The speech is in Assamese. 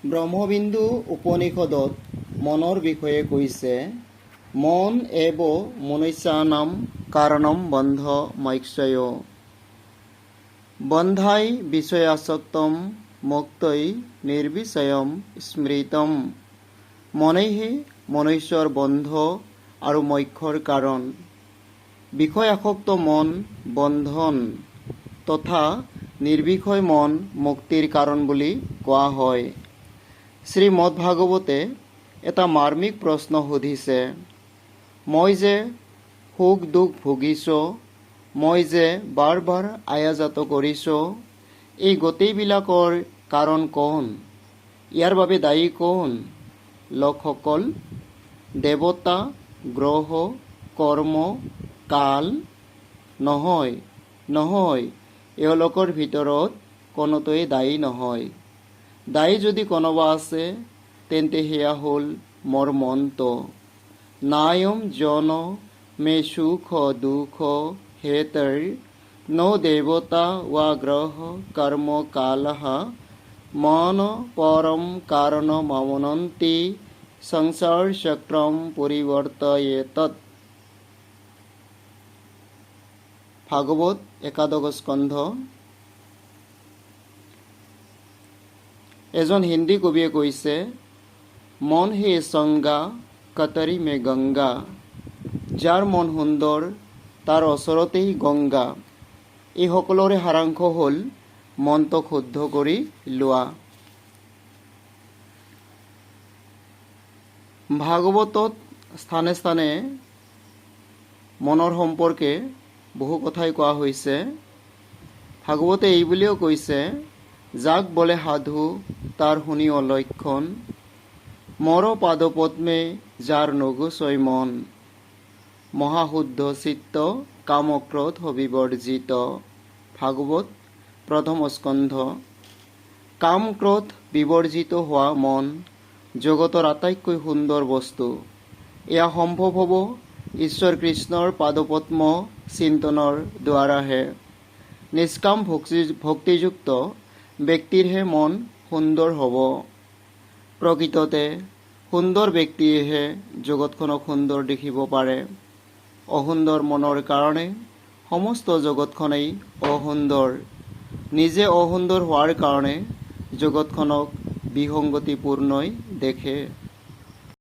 ব্ৰহ্মবিন্দু উপনিষদত মনৰ বিষয়ে কৈছে, মন এব মনুষ্যানাম কাৰণম বন্ধ মোক্ষয়। বন্ধাই বিষয়াসক্তম মুক্তৈ নিৰ্বিষয়ম স্মৃতম। মনেহে মনুষ্যৰ বন্ধ আৰু মোক্ষৰ কাৰণ। বিষয়াসক্ত মন বন্ধন তথা নিৰ্বিষয় মন মুক্তিৰ কাৰণ বুলি কোৱা হয়। শ্ৰীমদ্ভাগৱতে এটা মাৰ্মিক প্ৰশ্ন সুধিছে, মই যে সুখ দুখ ভুগিছোঁ, মই যে বাৰ বাৰ আয়াজাত কৰিছোঁ, এই গোটেইবিলাকৰ কাৰণ কোন? ইয়াৰ বাবে দায়ী কোন? লোকসকল, দেৱতা, গ্ৰহ, কৰ্ম, কাল? নহয়, নহয়, এওঁলোকৰ ভিতৰত কোনোটোৱেই দায়ী নহয়। দায়ী যদি কোনোবা আছে, তেন্তে সেয়া হ'ল মোৰ মনটো। নায়ম জন মে সুখ দুখ হেতৰ ন দেৱতা ৱা গ্ৰহ কৰ্ম কালঃ মন পৰম কাৰণমৱনন্তি সংসাৰ চক্ৰম পৰিৱৰ্তয়েতৎ। ভাগৱত একাদশ স্কন্ধ। এজন হিন্দী কবিয়ে কৈছে, মন হে সংগা কতৰি মে গংগা। যাৰ মন সুন্দৰ তাৰ ওচৰতেই গংগা। এই সকলোৰে সাৰাংশ হ'ল মনটোক শুদ্ধ কৰি লোৱা। ভাগৱতত স্থানে স্থানে মনৰ সম্পৰ্কে বহু কথাই কোৱা হৈছে। ভাগৱতে এই বুলিও কৈছে, যাক বোলে সাধু তাৰ শুনি অলক্ষণ, মৰ পাদপদ্মে যাৰ নগোচয় মন, মহাশুদ্ধ চিত্ত কামক্ৰোধ বিবৰ্জিত। ভাগৱত প্ৰথম স্কন্ধ। কাম ক্ৰোধ বিবৰ্জিত হোৱা মন জগতৰ আটাইতকৈ সুন্দৰ বস্তু। এয়া সম্ভৱ হ'ব ঈশ্বৰ কৃষ্ণৰ পাদপদ্ম চিন্তনৰ দ্বাৰাহে। নিষ্কাম ভক্তিযুক্ত ব্যক্তিৰহে মন সুন্দৰ হ'ব। প্ৰকৃততে সুন্দৰ ব্যক্তিয়েহে জগতখনক সুন্দৰ দেখিব পাৰে। অসুন্দৰ মনৰ কাৰণে সমস্ত জগতখনেই অসুন্দৰ। নিজে অসুন্দৰ হোৱাৰ কাৰণে জগতখনক বিসংগতিপূৰ্ণই দেখে।